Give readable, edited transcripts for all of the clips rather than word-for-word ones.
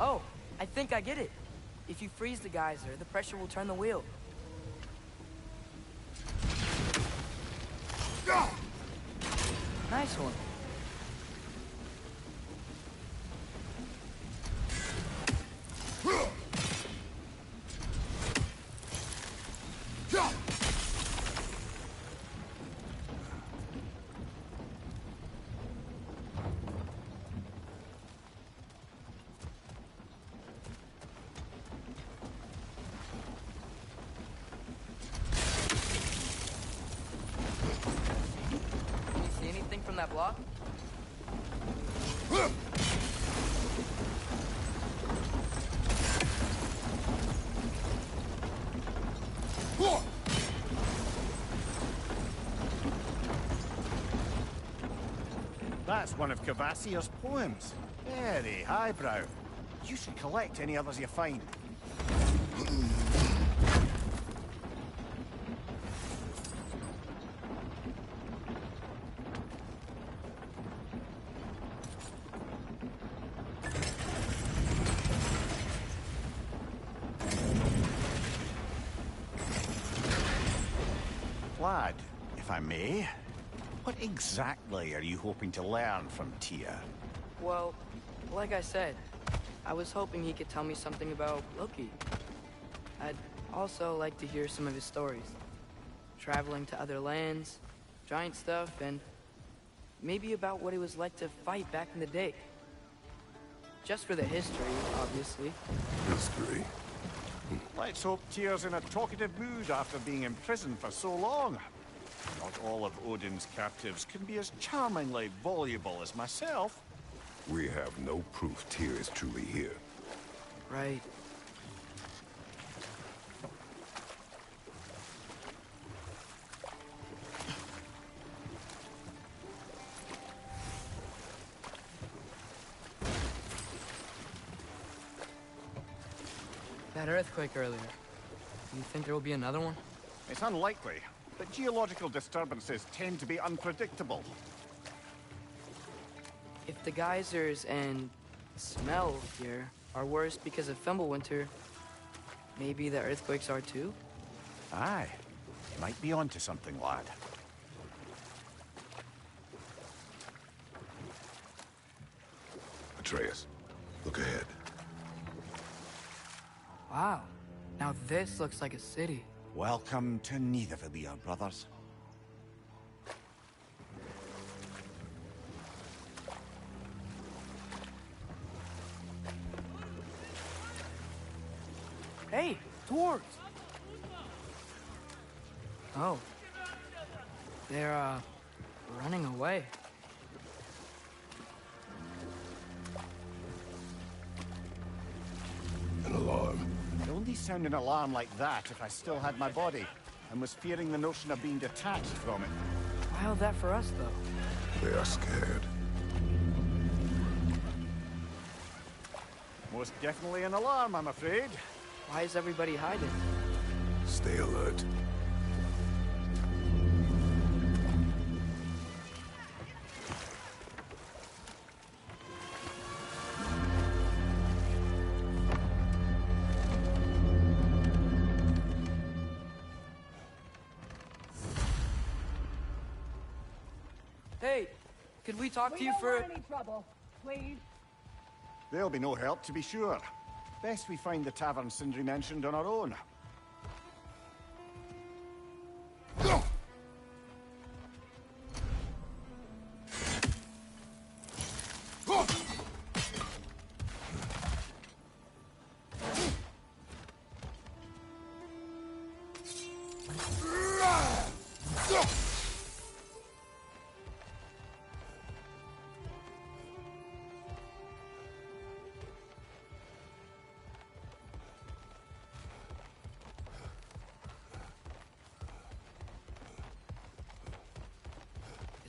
Oh, I think I get it. If you freeze the geyser, the pressure will turn the wheel. Nice one. From that block? That's one of Cavassier's poems. Very highbrow. You should collect any others you find. Lad, if I may, what exactly are you hoping to learn from Tyr? Well, like I said, I was hoping he could tell me something about Loki. I'd also like to hear some of his stories. Traveling to other lands, giant stuff, and maybe about what it was like to fight back in the day. Just for the history, obviously. History? Let's hope Tyr's in a talkative mood after being in prison for so long. Not all of Odin's captives can be as charmingly voluble as myself. We have no proof Tyr is truly here. Right. That earthquake earlier. Do you think there will be another one? It's unlikely, but geological disturbances tend to be unpredictable. If the geysers and smell here are worse because of Fimbulwinter, maybe the earthquakes are too? Aye. You might be onto something, lad. Atreus, look ahead. Wow. Now this looks like a city. Welcome to Nidavellir, brothers. Hey, dwarves! Oh. They're, running away. An alarm. I'd only sound an alarm like that if I still had my body, and was fearing the notion of being detached from it. Wild that for us, though. They are scared. Most definitely an alarm, I'm afraid. Why is everybody hiding? Stay alert. Hey, could we talk to you We for... don't want any trouble, please. There'll be no help, to be sure. Best we find the tavern Sindri mentioned on our own.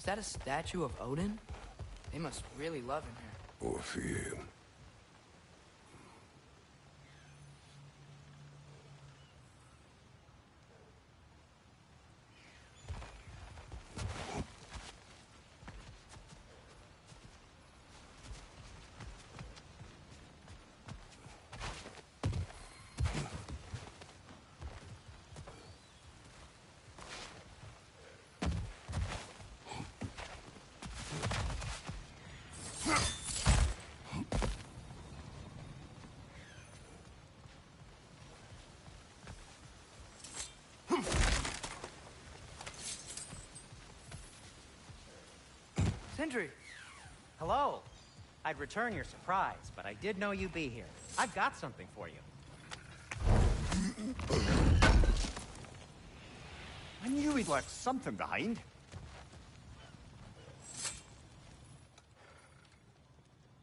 Is that a statue of Odin? They must really love him here. Or fear him. Sindri! Hello. I'd return your surprise, but I did know you'd be here. I've got something for you. I knew he'd left something behind.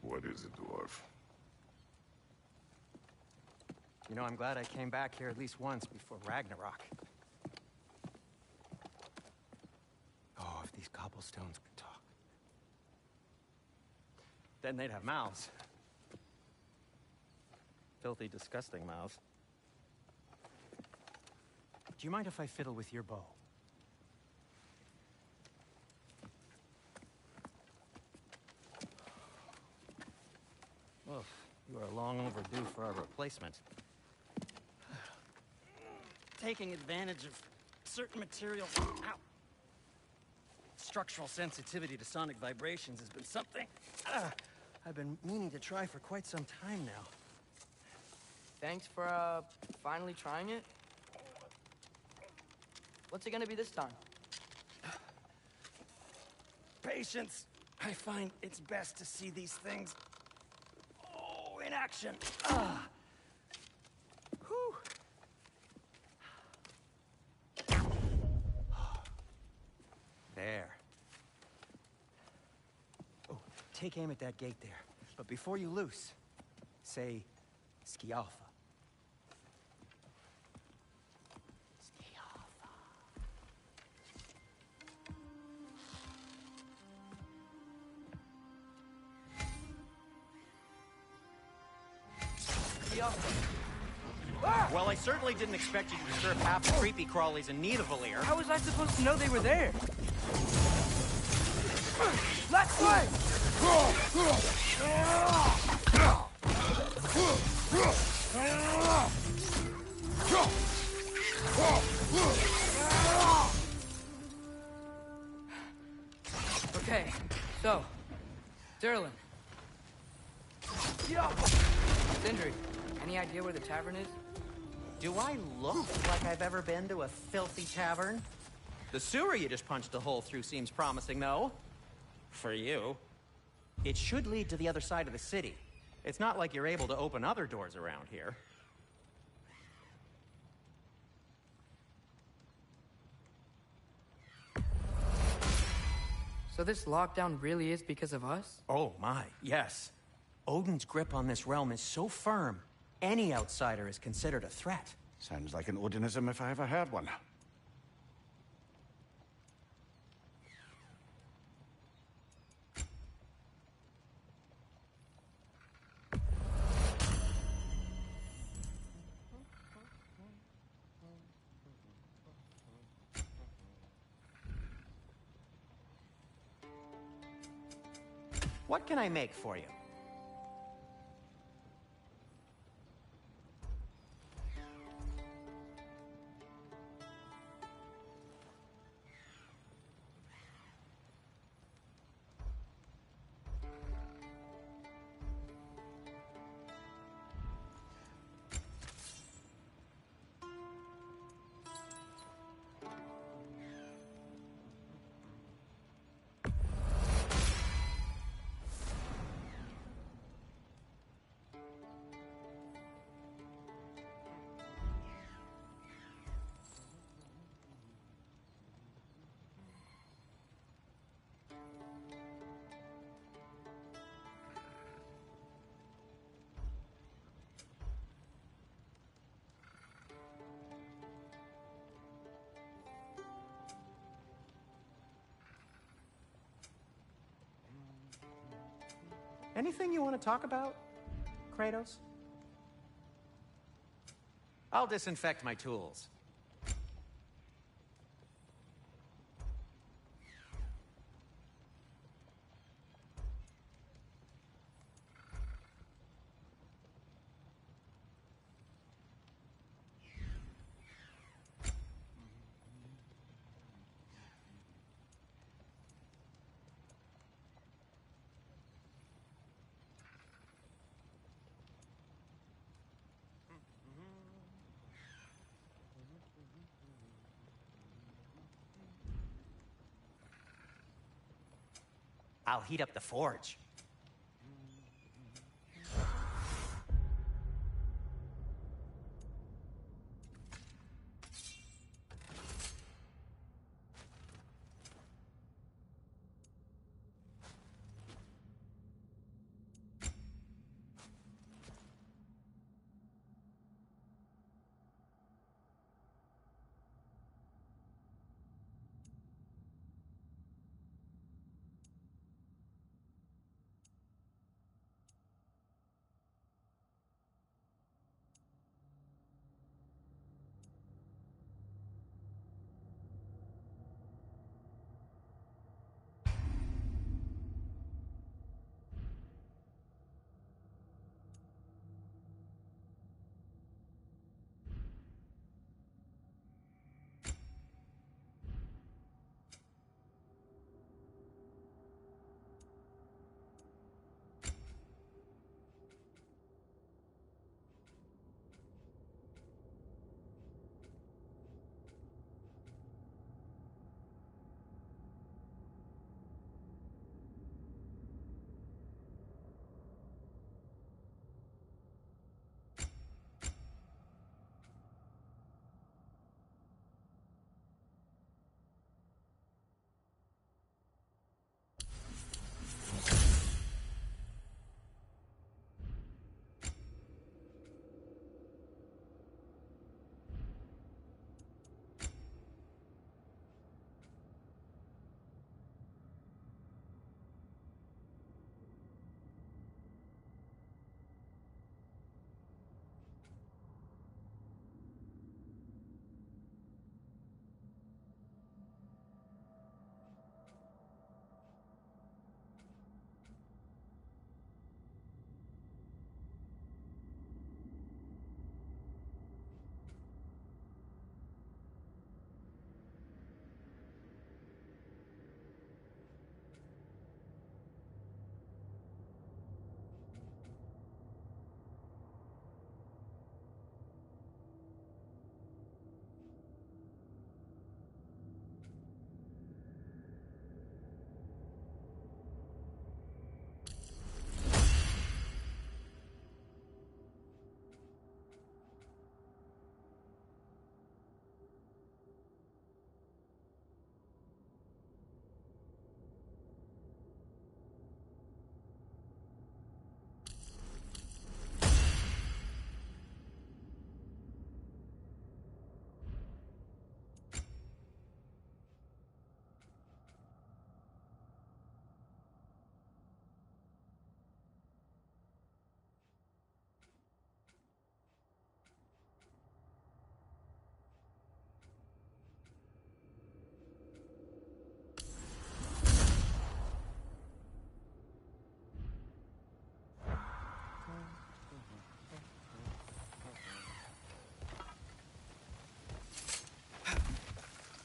What is it, dwarf? You know, I'm glad I came back here at least once before Ragnarok. Oh, if these cobblestones could talk. Then they'd have mouths. Filthy, disgusting mouths. Do you mind if I fiddle with your bow? Well, you are long overdue for a replacement. Taking advantage of certain materials. Ow. Structural sensitivity to sonic vibrations has been something I've been meaning to try for quite some time now. Thanks for, finally trying it. What's it gonna be this time? Patience. I find it's best to see these things, in action. Whew. There. Oh, take aim at that gate there. But before you loose, say, Skialfa. Skialfa. Well, I certainly didn't expect you to disturb half the creepy crawlies in Nidavellir. How was I supposed to know they were there? Let's play! Okay, so, Durlin. Sindri, any idea where the tavern is? Do I look like I've ever been to a filthy tavern? The sewer you just punched a hole through seems promising, though. For you. It should lead to the other side of the city. It's not like you're able to open other doors around here. So this lockdown really is because of us? Oh my, yes. Odin's grip on this realm is so firm, any outsider is considered a threat. Sounds like an Odinism if I ever heard one. What can I make for you? Anything you want to talk about, Kratos? I'll disinfect my tools. I'll heat up the forge.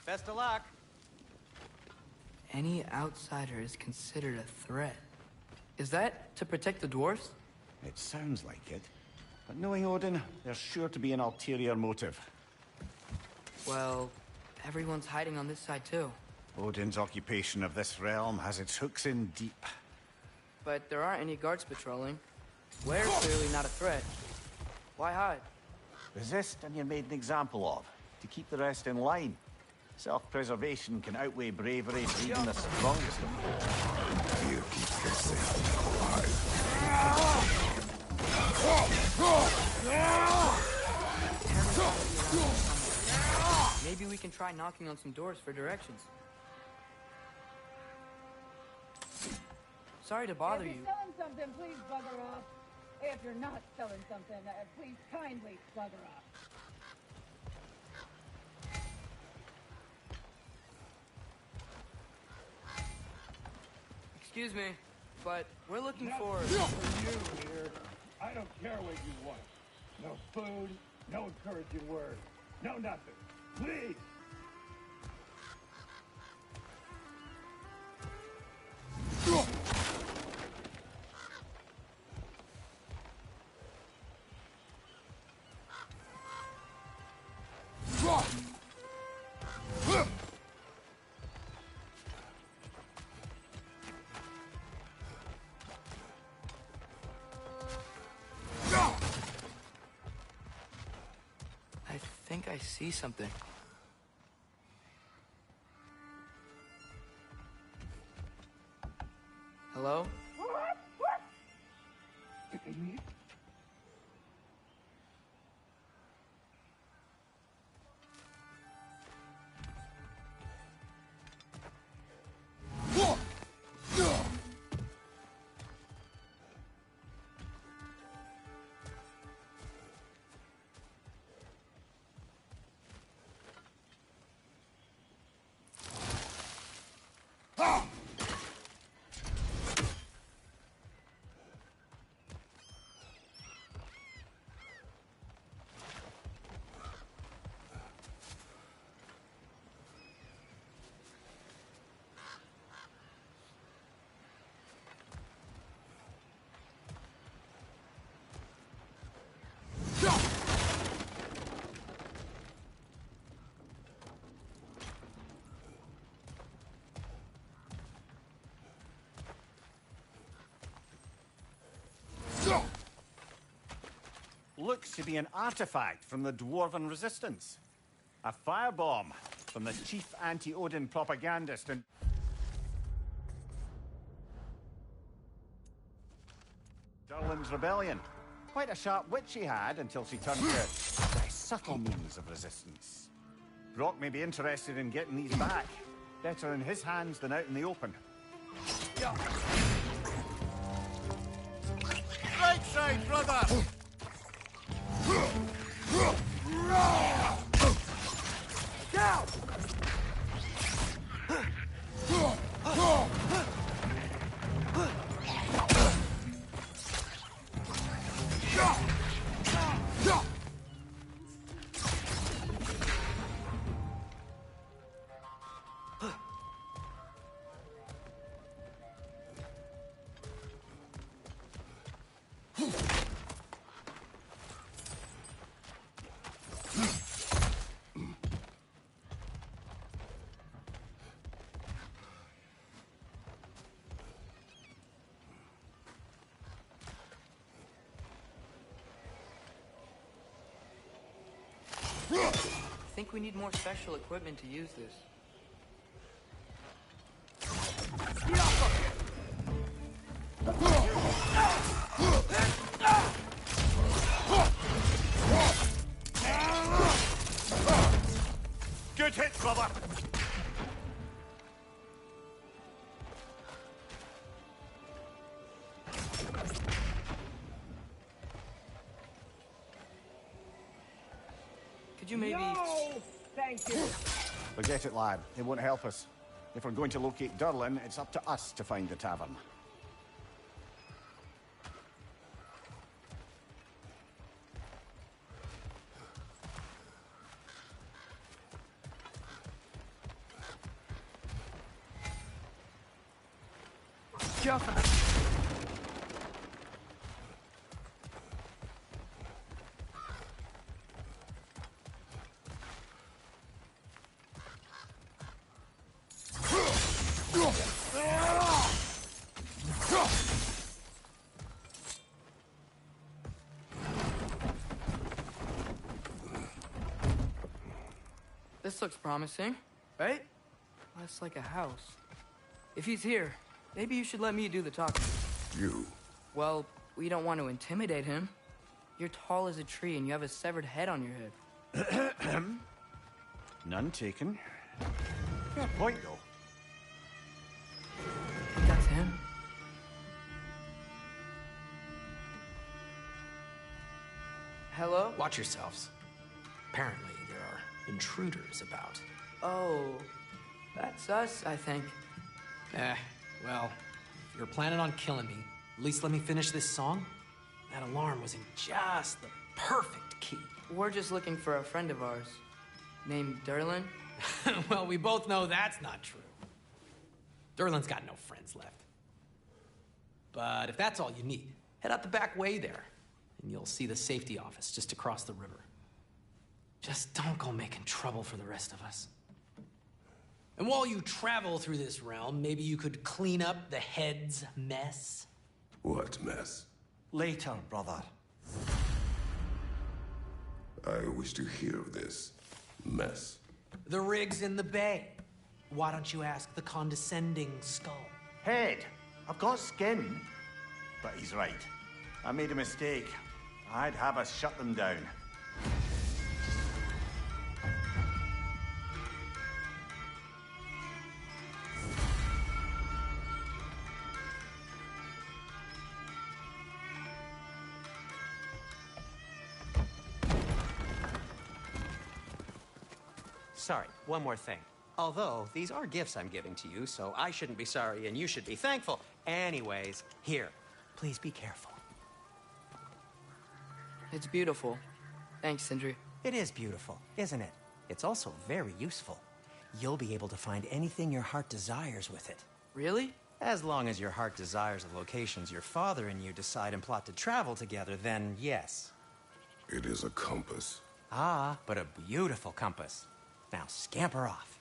Best of luck. Any outsider is considered a threat. Is that to protect the dwarfs? It sounds like it. But knowing Odin, there's sure to be an ulterior motive. Well, everyone's hiding on this side too. Odin's occupation of this realm has its hooks in deep. But there aren't any guards patrolling. We're clearly not a threat. Why hide? Resist and you're made an example of, to keep the rest in line. Self-preservation can outweigh bravery for even the strongest of foes. Fear keeps the safety alive. Maybe we can try knocking on some doors for directions. Sorry to bother If you. you're selling something, please bugger off. If you're not selling something, please kindly bugger off. Excuse me, but we're looking Not for... for you here. I don't care what you want. No food, no encouraging words, no nothing. Please. I think I see something. Hello? Looks to be an artifact from the Dwarven Resistance. A firebomb from the chief anti-Odin propagandist and... Durlin's rebellion. Quite a sharp wit she had until she turned to very subtle means of resistance. Brock may be interested in getting these back. Better in his hands than out in the open. Right side, brother! Down! I think we need more special equipment to use this. Good hit, brother! Could you maybe... No! Thank you. Forget it, lad. It won't help us. If we're going to locate Durlin, it's up to us to find the tavern. This looks promising, right? Less like a house. If he's here, maybe you should let me do the talking. You. Well, we don't want to intimidate him. You're tall as a tree and you have a severed head on your head. None taken. Fair point, though. That's him. Hello? Watch yourselves. Apparently, there are intruders about. Oh, that's us, I think. Well, if you're planning on killing me, at least let me finish this song. That alarm was in just the perfect key. We're just looking for a friend of ours, named Derlin. Well, we both know that's not true. Derlin's got no friends left. But if that's all you need, head out the back way there, and you'll see the safety office just across the river. Just don't go making trouble for the rest of us. And while you travel through this realm, maybe you could clean up the head's mess? What mess? Later, brother. I wish to hear of this mess. The rig's in the bay. Why don't you ask the condescending skull? Head, I've got skin. But he's right. I made a mistake. I'd have us shut them down. Sorry, one more thing. Although, these are gifts I'm giving to you, so I shouldn't be sorry and you should be thankful. Anyways, here, please be careful. It's beautiful. Thanks, Sindri. It is beautiful, isn't it? It's also very useful. You'll be able to find anything your heart desires with it. Really? As long as your heart desires the locations your father and you decide and plot to travel together, then yes. It is a compass. Ah, but a beautiful compass. Now scamper off.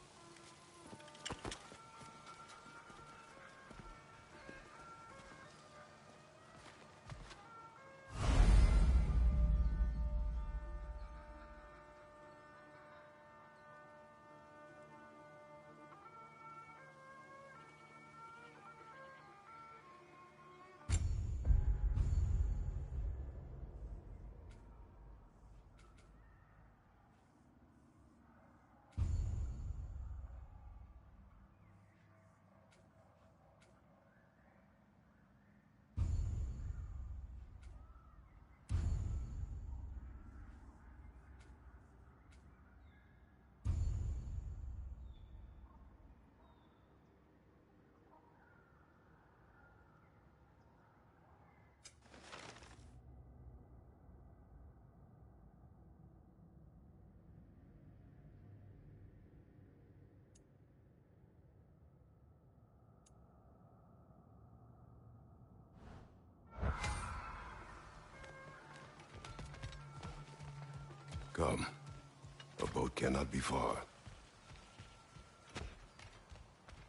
Come. A boat cannot be far.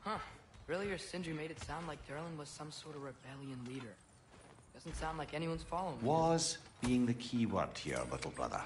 Huh. Earlier, Sindri made it sound like Derlin was some sort of rebellion leader. Doesn't sound like anyone's following him. Was being the key word here, little brother.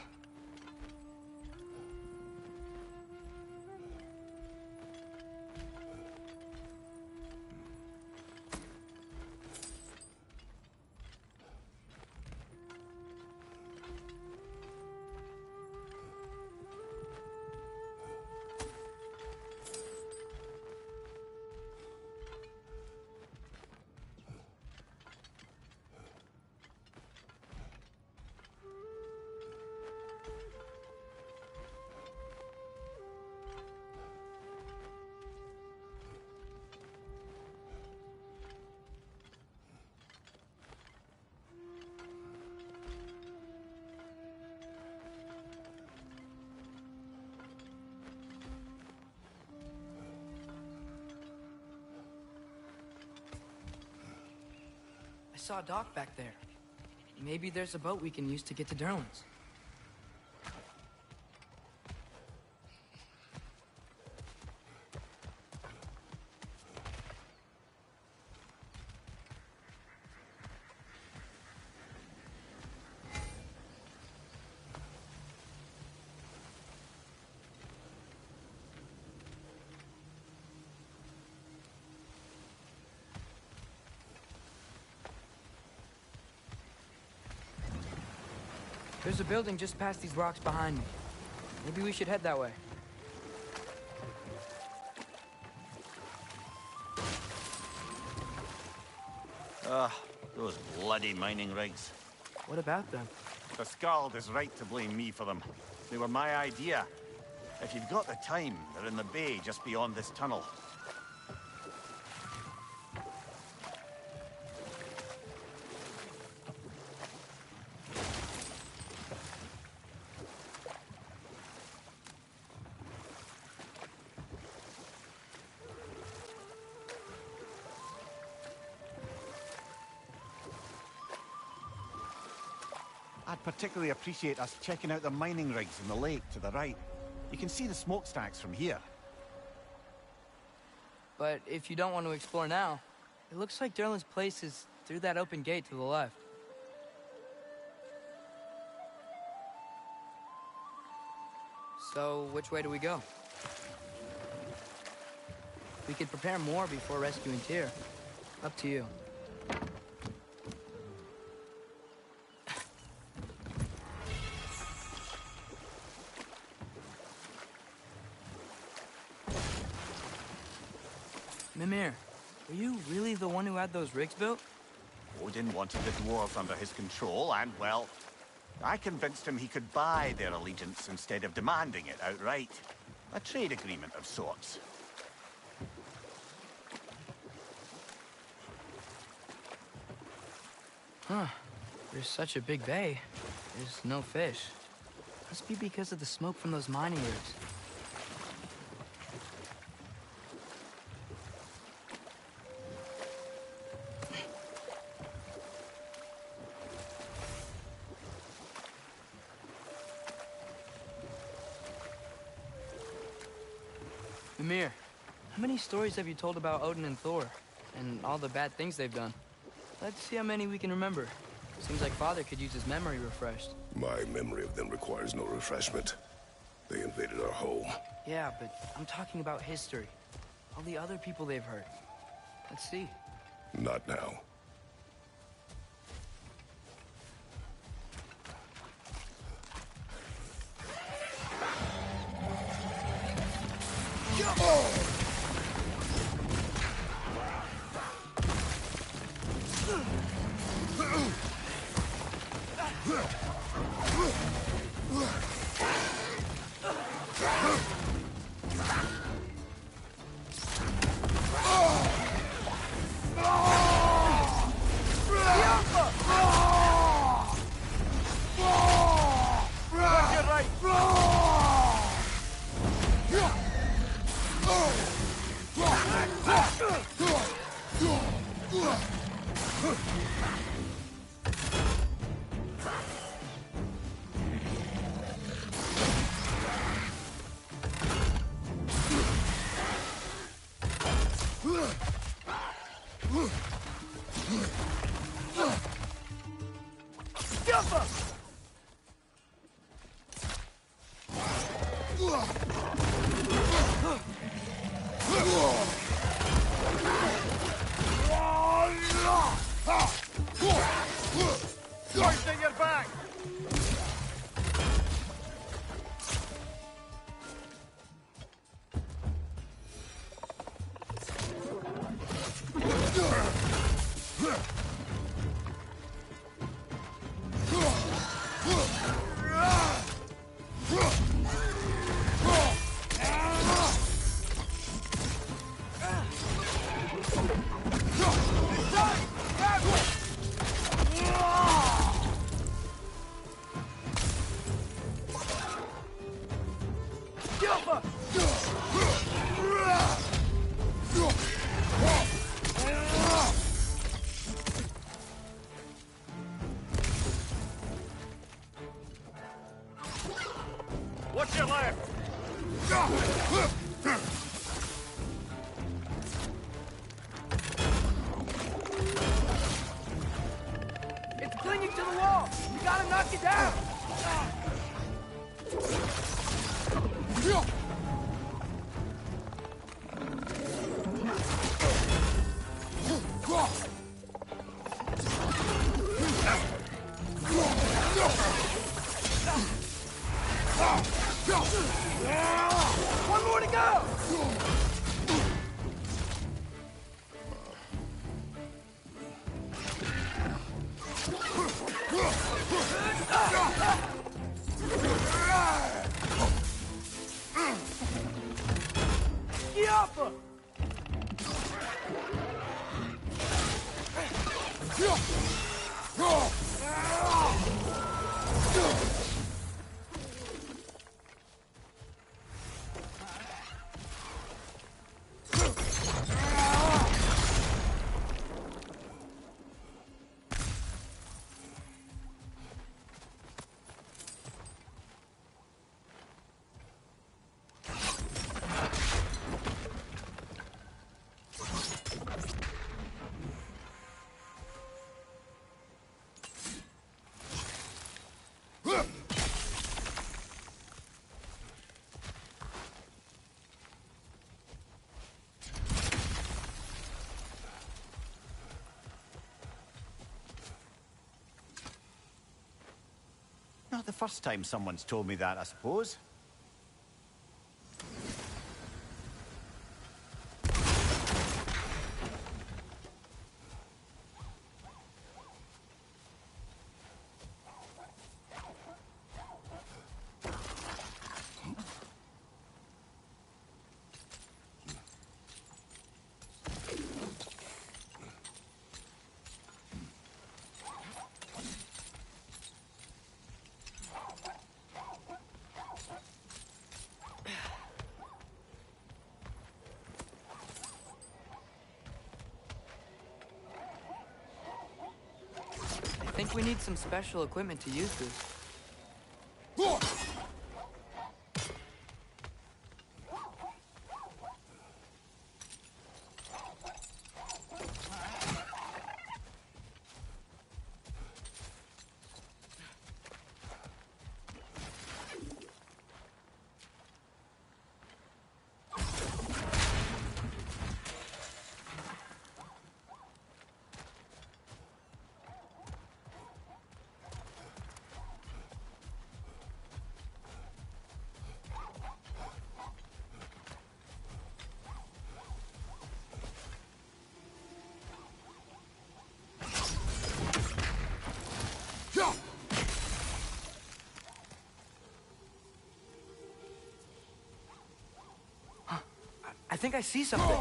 I saw a dock back there. Maybe there's a boat we can use to get to Derlin's. There's a building just past these rocks behind me. Maybe we should head that way. Ah, those bloody mining rigs. What about them? The Skald is right to blame me for them. They were my idea. If you've got the time, they're in the bay just beyond this tunnel. I'd particularly appreciate us checking out the mining rigs in the lake to the right. You can see the smokestacks from here. But if you don't want to explore now, it looks like Derlin's place is through that open gate to the left. So, which way do we go? We could prepare more before rescuing Tyr. Up to you. Mimir, were you really the one who had those rigs built? Odin wanted the dwarves under his control, and, well, I convinced him he could buy their allegiance instead of demanding it outright. A trade agreement of sorts. Huh. There's such a big bay. There's no fish. Must be because of the smoke from those mining rigs. Mimir, how many stories have you told about Odin and Thor? And all the bad things they've done? Let's see how many we can remember. Seems like Father could use his memory refreshed. My memory of them requires no refreshment. They invaded our home. Yeah, but I'm talking about history. All the other people they've hurt. Let's see. Not now. Hoisting your back! What's your left? It's clinging to the wall! You gotta knock it down! One more to go! Not the first time someone's told me that, I suppose. I think we need some special equipment to use this. I think I see something.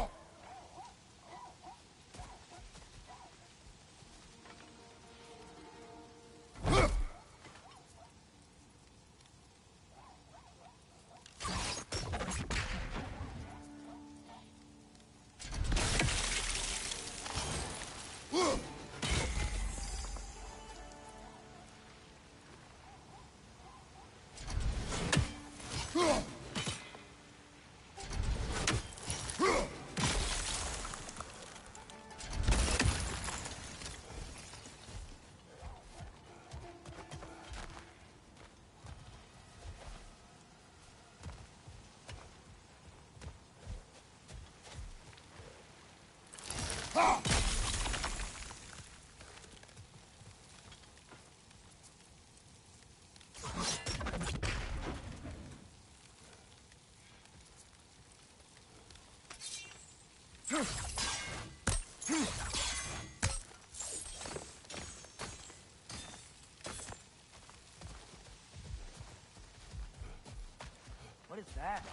What is that?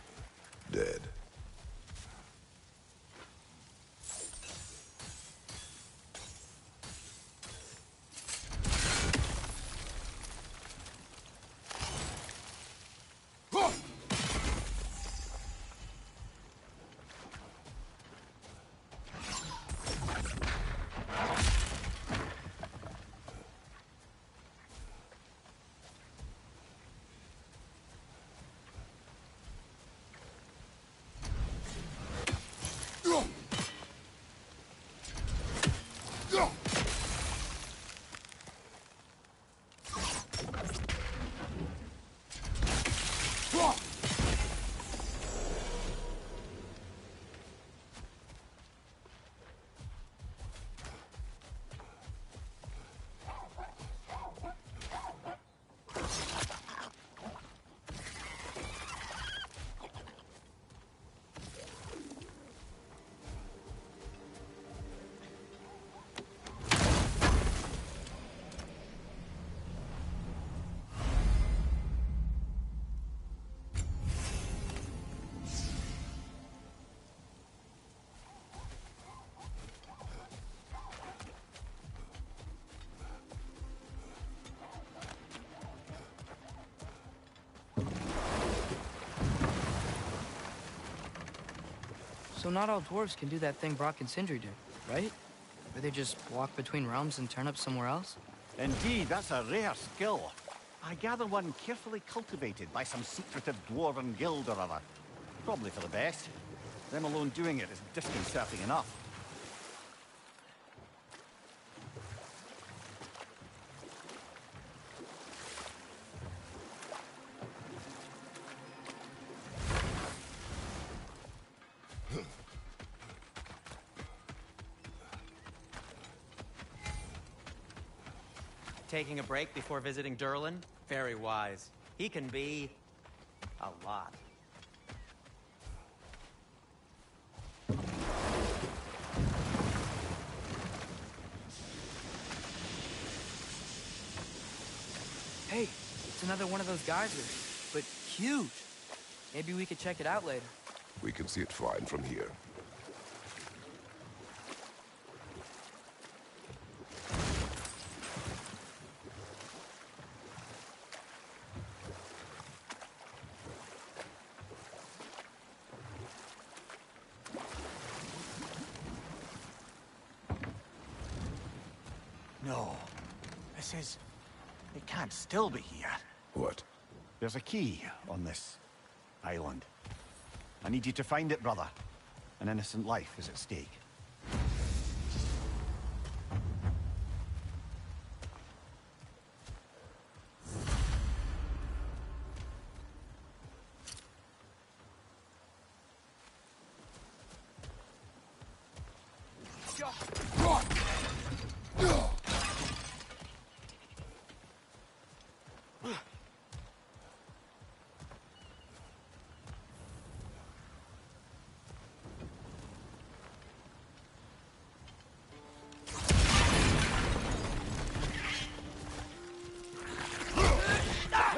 Dead. So not all dwarves can do that thing Brock and Sindri do, right? Where they just walk between realms and turn up somewhere else? Indeed, that's a rare skill. I gather one carefully cultivated by some secretive dwarven guild or other. Probably for the best. Them alone doing it is disconcerting enough. Taking a break before visiting Durlin? Very wise. He can be... a lot. Hey, it's another one of those geysers, but huge. Maybe we could check it out later. We can see it fine from here. No. This is... It can't still be here. What? There's a key on this island. I need you to find it, brother. An innocent life is at stake.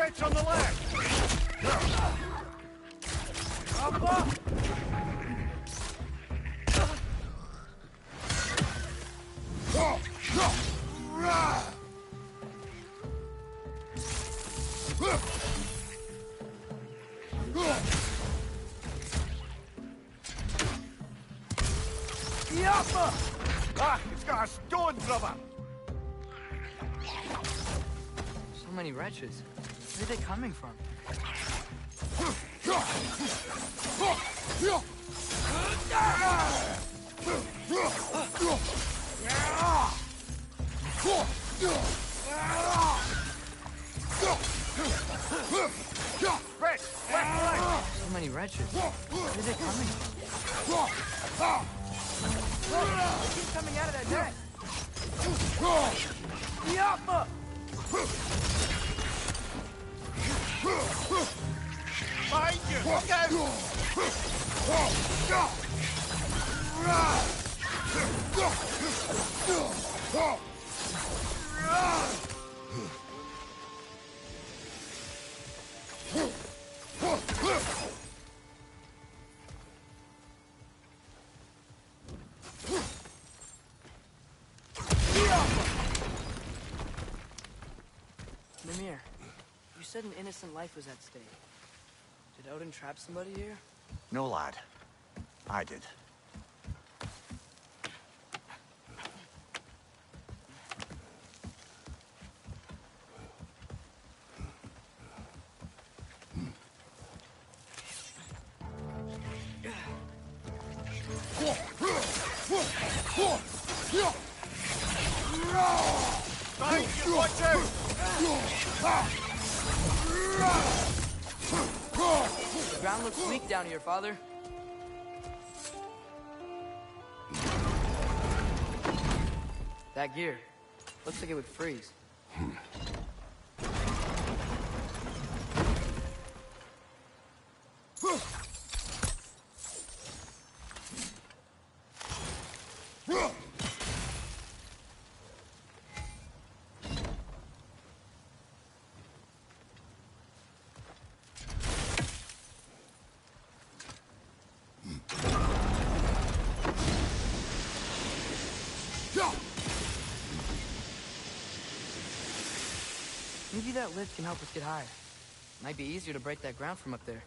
It's on the left! Ah, it's got a stone, brother! So many wretches. Where are they coming from? Right, left! So many wretches. Where are they coming from? Look, they keep coming out of that net. Yappa! Behind you! Look Mimir, you said an innocent life was at stake. Did Odin trap somebody here? No, lad. I did. Behind you, watch out! The ground looks weak down here, Father. That gear. Looks like it would freeze. Maybe that lift can help us get higher. Might be easier to break that ground from up there.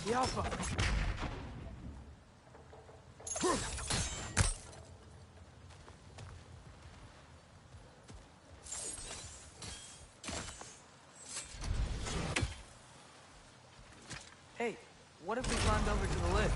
The Alpha! Hey, what if we climbed over to the lift?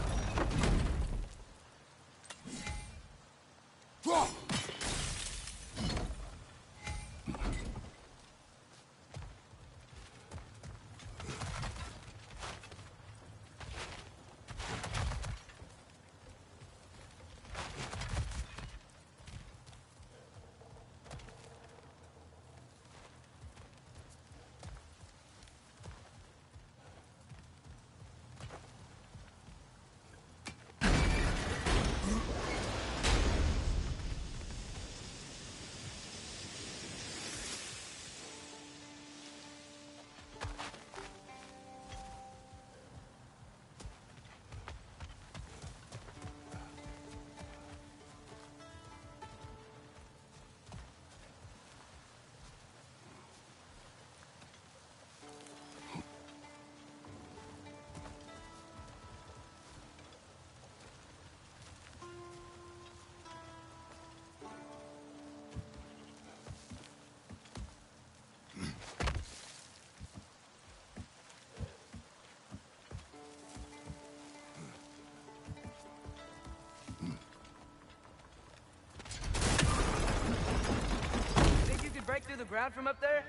Break through the ground from up there?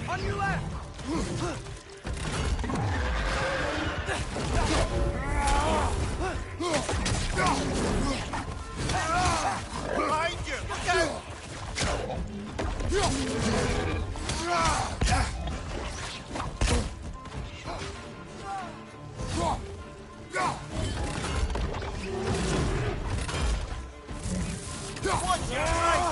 On your left! Behind you! Look out! Watch your right!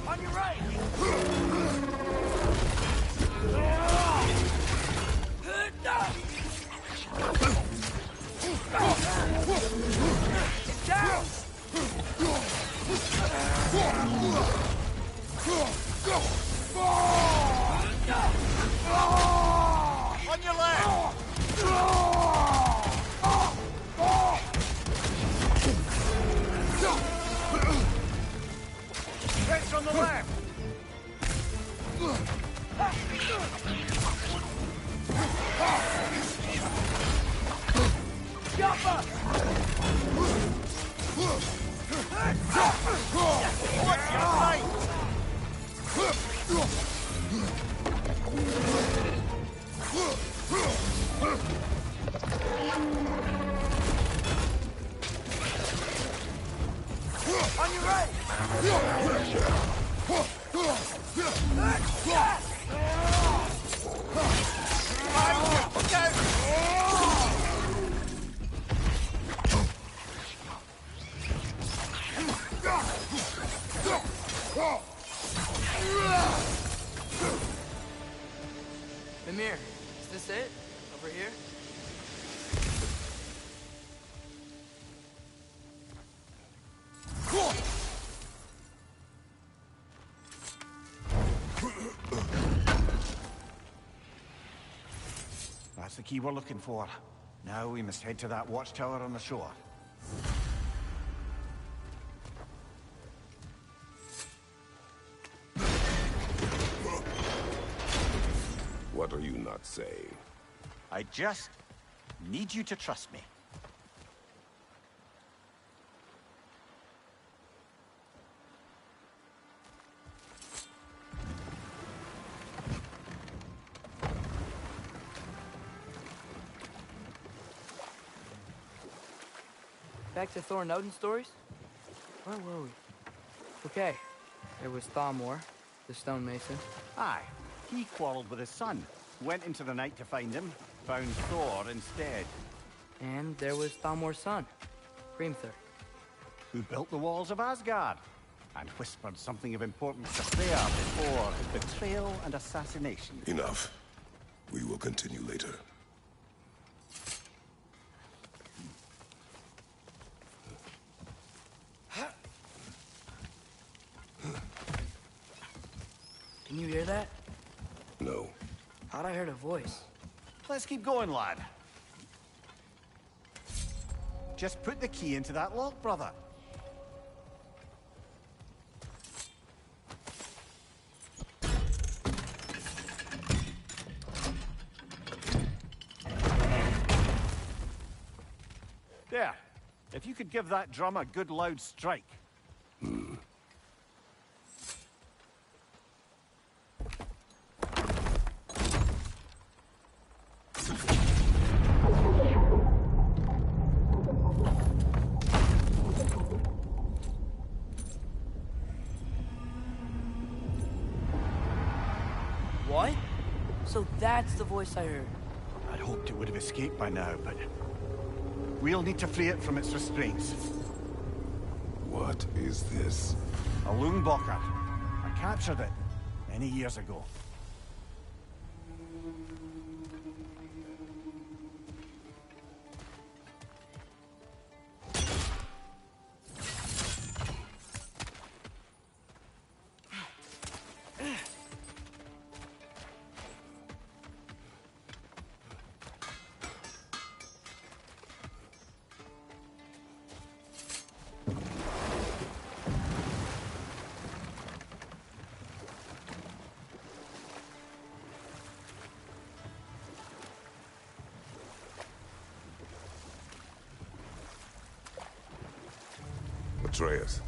On your right! Get down! On your left! Heads on the left! Jumper! Watch your right! On your right! Look out! Mimir, is this it? Over here? That's the key we're looking for. Now we must head to that watchtower on the shore. What are you not saying? I just need you to trust me. Back to Thor and Odin stories? Where were we? Okay, there was Thalmor, the stonemason. Aye, he quarreled with his son. Went into the night to find him, found Thor instead. And there was Thalmor's son, Grimthur. Who built the walls of Asgard, and whispered something of importance to Freya before his betrayal and assassination. Enough. We will continue later. Can you hear that? No. Thought I heard a voice. Let's keep going, lad. Just put the key into that lock, brother. There. If you could give that drum a good loud strike. What? So that's the voice I heard. I'd hoped it would have escaped by now, but we'll need to free it from its restraints. What is this? A Lungbocker. I captured it many years ago. Atreus,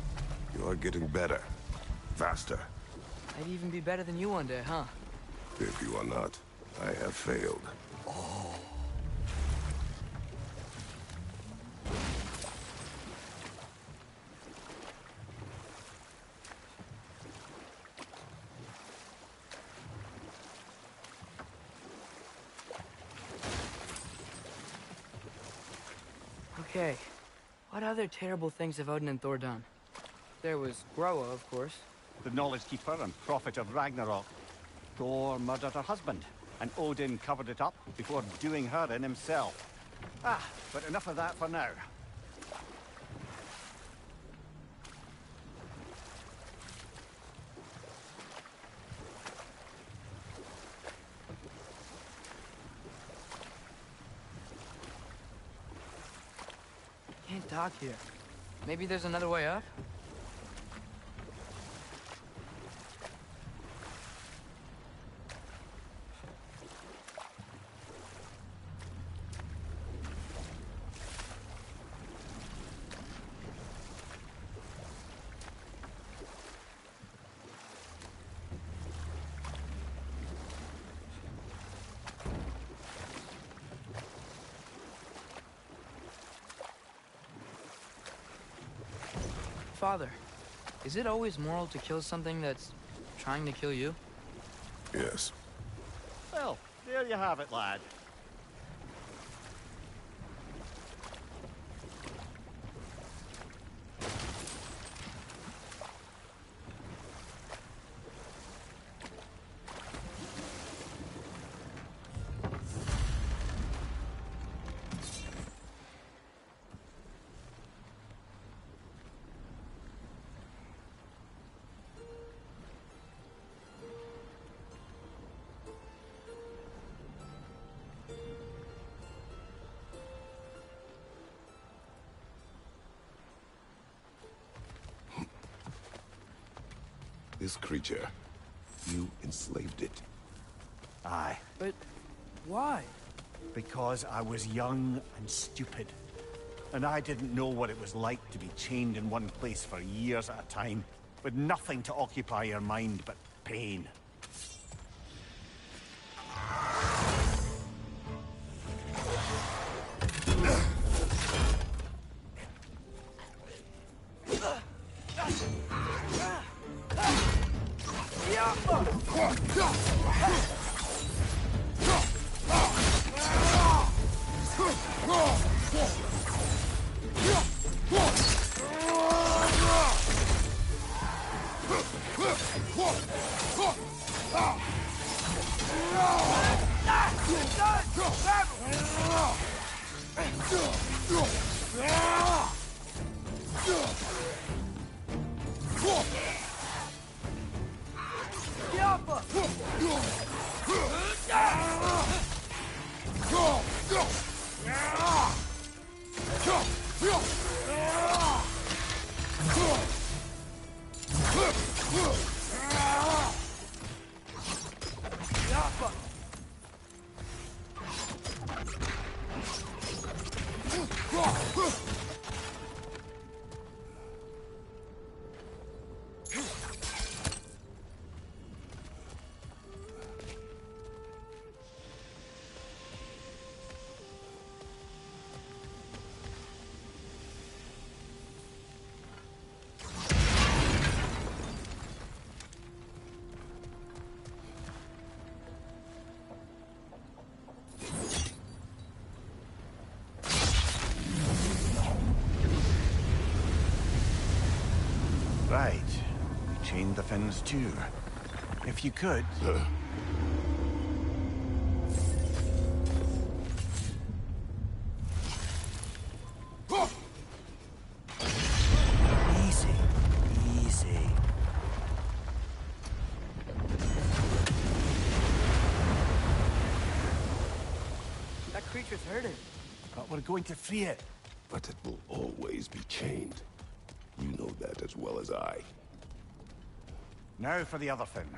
you are getting better. Faster. I'd even be better than you one day, huh? If you are not, I have failed. Okay. What other terrible things have Odin and Thor done? There was Groa, of course. The knowledge keeper and prophet of Ragnarok. Thor murdered her husband, and Odin covered it up before doing her in himself. Ah, but enough of that for now. Can't talk here. Maybe there's another way up? Father, is it always moral to kill something that's trying to kill you? Yes. Well, there you have it, lad. This creature, you enslaved it. Aye. But why? Because I was young and stupid. And I didn't know what it was like to be chained in one place for years at a time, with nothing to occupy your mind but pain. Right. We chained the fins too. If you could... Easy. Easy. That creature's hurt him. But we're going to free it. But it will always be chained. You know that as well as I. Now for the other fin.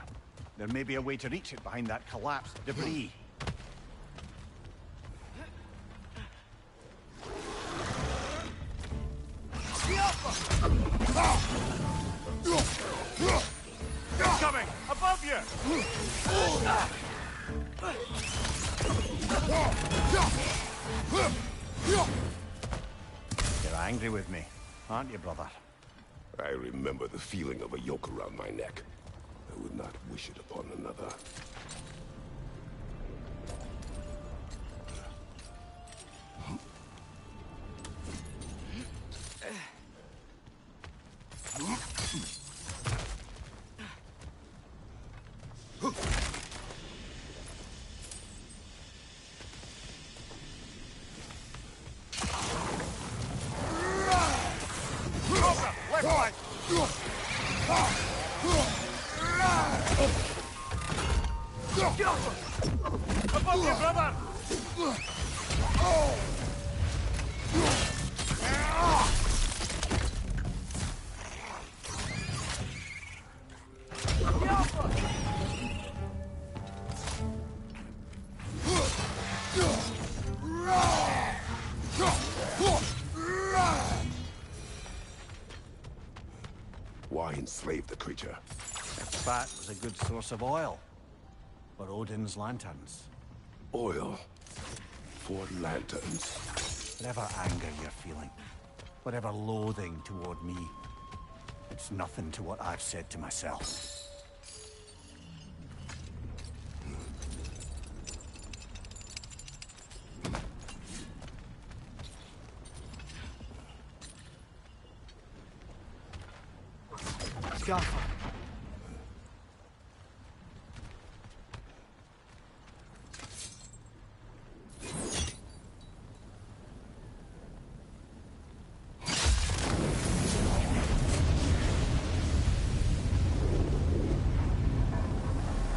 There may be a way to reach it behind that collapsed debris. It's coming! Above you! You're angry with me, aren't you, brother? I remember the feeling of a yoke around my neck. I would not wish it upon another. Above you, brother! Why enslave the creature? Its fat was a good source of oil. For Odin's lanterns. Oil for lanterns. Whatever anger you're feeling, whatever loathing toward me, it's nothing to what I've said to myself. Scarfa.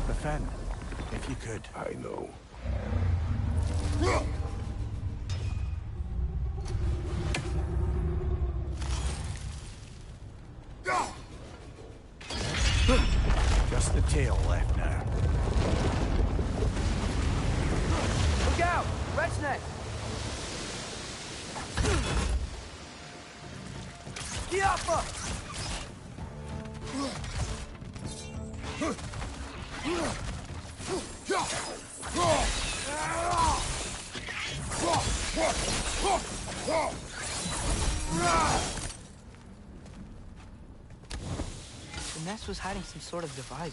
The Fen, if you could. I know. Just the tail left now. Look out! Red's neck! Kiapa! The nest was hiding some sort of device.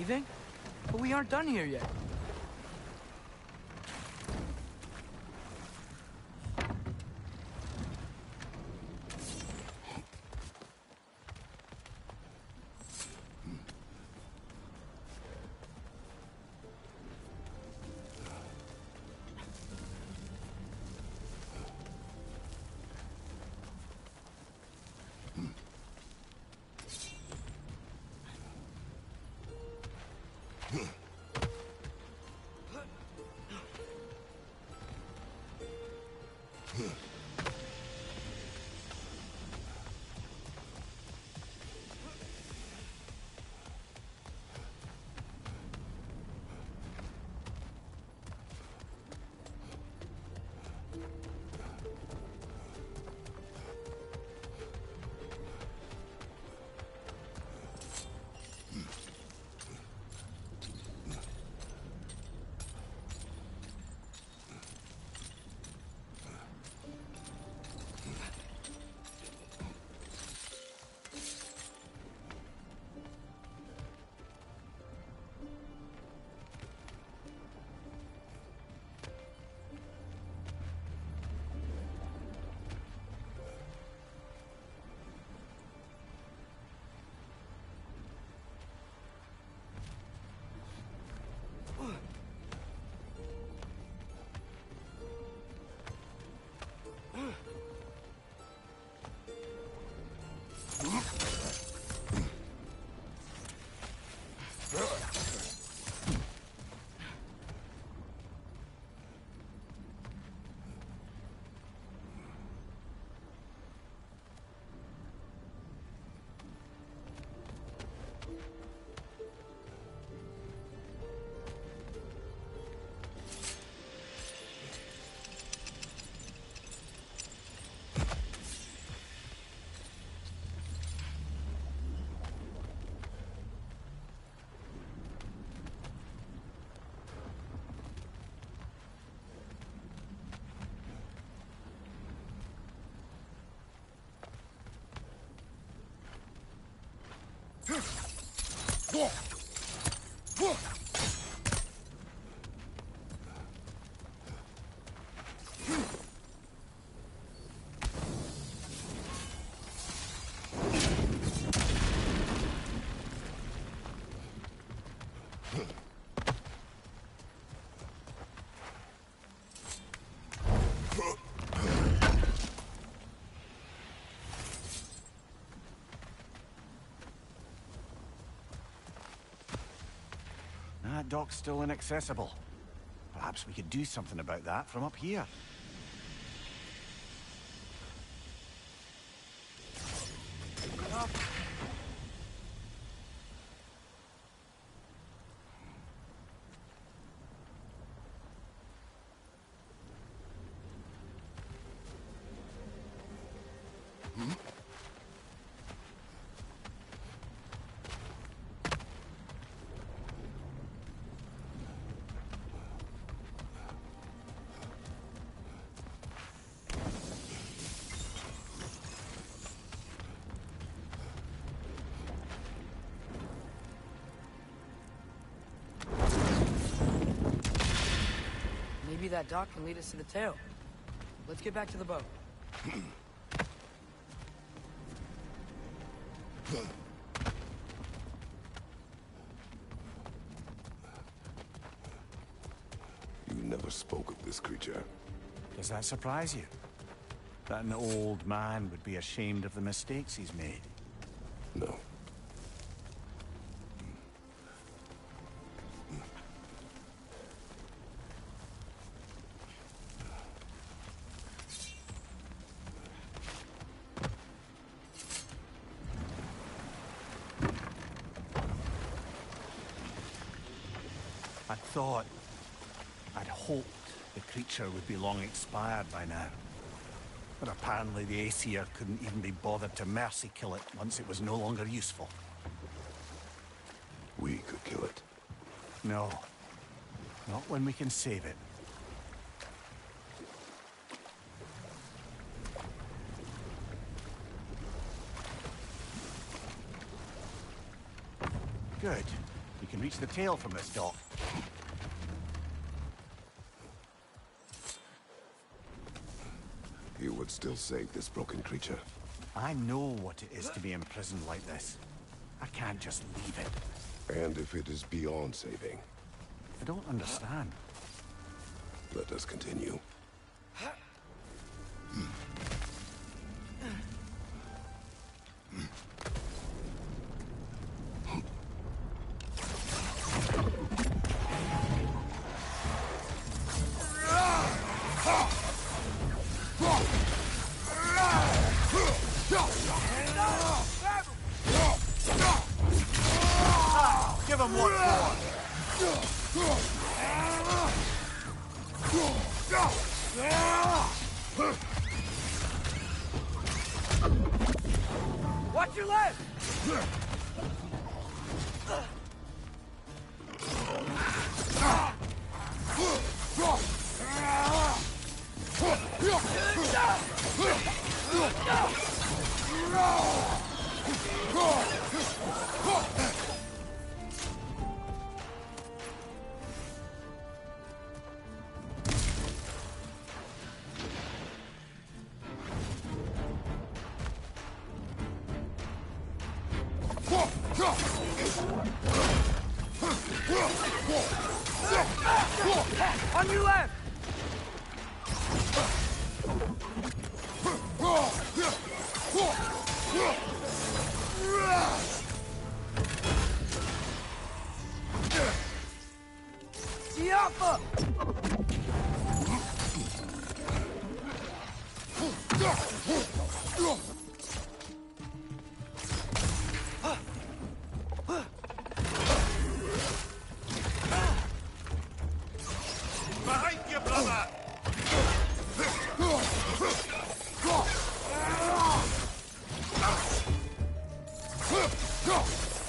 think? But we aren't done here yet. That dock's still inaccessible. Perhaps we could do something about that from up here. Maybe that dock can lead us to the tail. Let's get back to the boat. You never spoke of this creature. Does that surprise you? That an old man would be ashamed of the mistakes he's made? No. I'd hoped the creature would be long expired by now. But apparently the Aesir couldn't even be bothered to mercy kill it once it was no longer useful. We could kill it. No. Not when we can save it. Good. You can reach the tail from this dock. You would still save this broken creature. I know what it is to be imprisoned like this. I can't just leave it. And if it is beyond saving, I don't understand. let us continue. Give him what for! Watch your left! On your left! Siapa! Behind you, brother!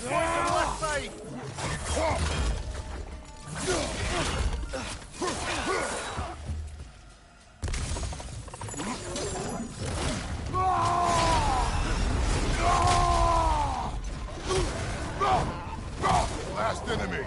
Left side! Last enemy!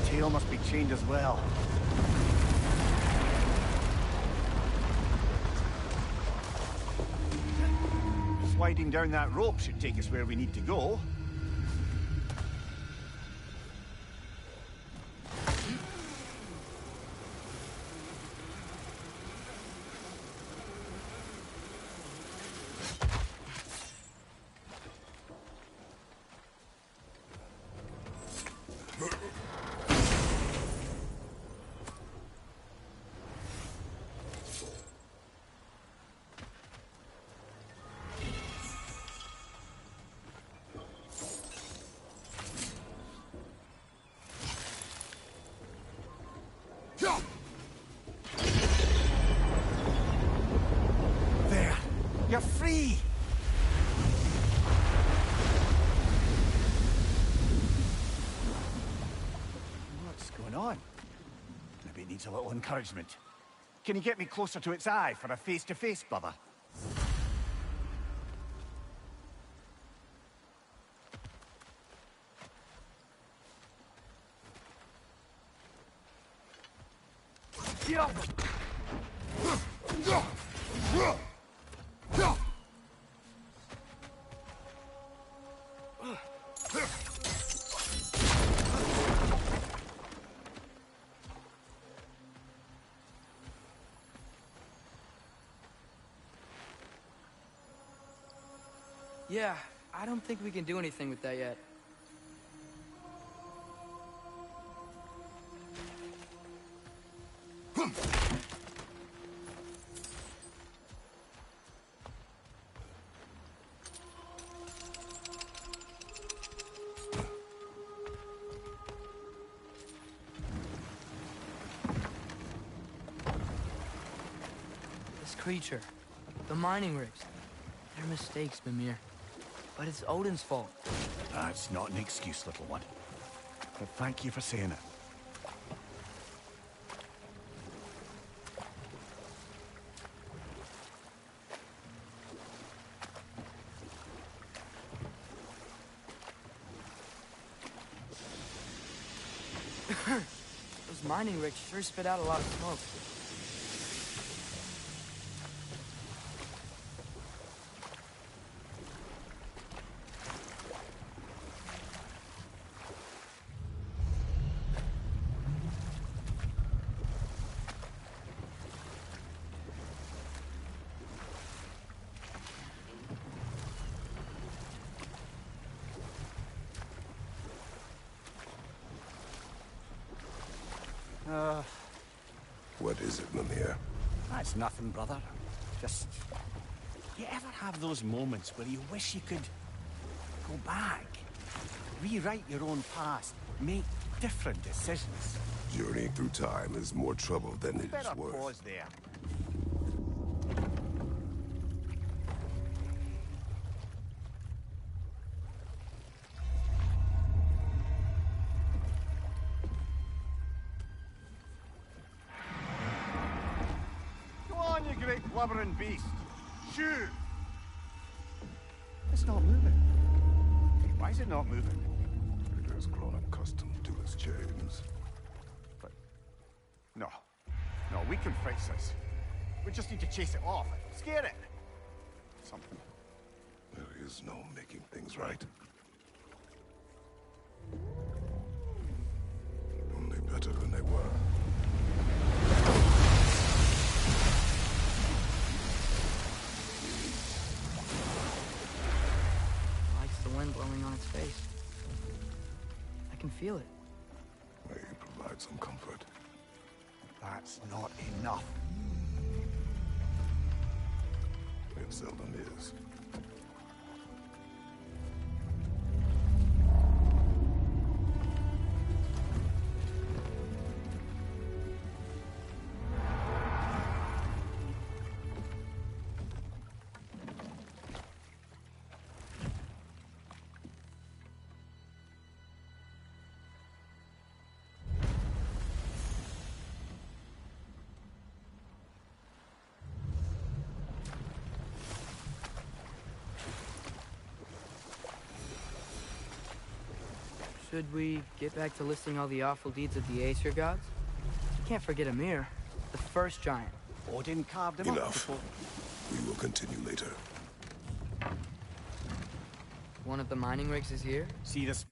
Tail must be chained as well. Sliding down that rope should take us where we need to go. There! You're free! What's going on? Maybe it needs a little encouragement. Can you get me closer to its eye for a face-to-face, brother? Yeah, I don't think we can do anything with that yet. This creature, the mining rigs, they're mistakes, Mimir. But it's Odin's fault. That's not an excuse, little one. But thank you for saying it. Those mining rigs sure spit out a lot of smoke. What is it, Mimir? That's nothing, brother. Just... You ever have those moments where you wish you could go back? Rewrite your own past, make different decisions? Journeying through time is more trouble than it is Better worth. pause there. Go on, you great blubbering beast. Shoot! It's not moving. Why is it not moving? It has grown accustomed to its chains. But... No. No, we can fix this. We just need to chase it off. Scare it. Something. There is no making things right. Only better than they were. Likes the wind blowing on its face. I can feel it. May provide some comfort. That's not enough. It seldom is. Should we get back to listing all the awful deeds of the Aesir gods? Can't forget Ymir, the first giant. Odin carved him up Enough. before... We will continue later. One of the mining rigs is here? See this